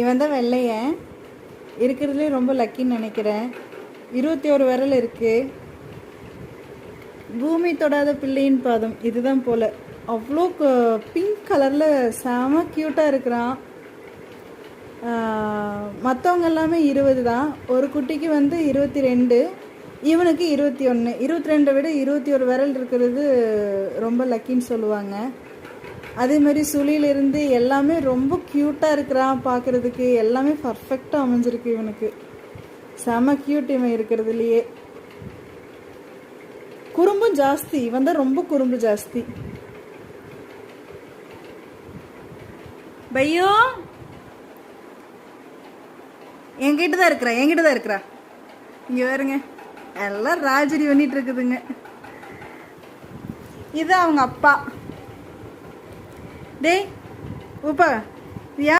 இவன் தான் வெள்ளையன். இருக்கிறதுலே ரொம்ப லக்கின்னு நினைக்கிறேன். 21 விரல் இருக்கு. பூமி தொடாத பிள்ளையின் பாதம் இதுதான் போல. அவ்வளோ பிங்க் கலரில் செம க்யூட்டாக இருக்கிறான். மற்றவங்க எல்லாமே 20 தான். ஒரு குட்டிக்கு வந்து 22, இவனுக்கு 21. 22 விட 21 விரல் இருக்கிறது ரொம்ப லக்கின்னு சொல்லுவாங்க. அதேமாதிரி சுழியிலிருந்து எல்லாமே ரொம்ப க்யூட்டாக இருக்கிறான் பார்க்குறதுக்கு. எல்லாமே பர்ஃபெக்டாக அமைஞ்சிருக்கு இவனுக்கு. செம க்யூட் இவன் இருக்கிறதுலையே. குறும்பும் ஜாஸ்தி. இவன் தான் ரொம்ப குறும்பு ஜாஸ்தி. பையோ என்கிட்ட தான் இருக்கிறா. இங்கே பாருங்க, எல்லாம் ராஜரி பண்ணிட்டு இருக்குதுங்க. இது அவங்க அப்பா. டேய் உப்பா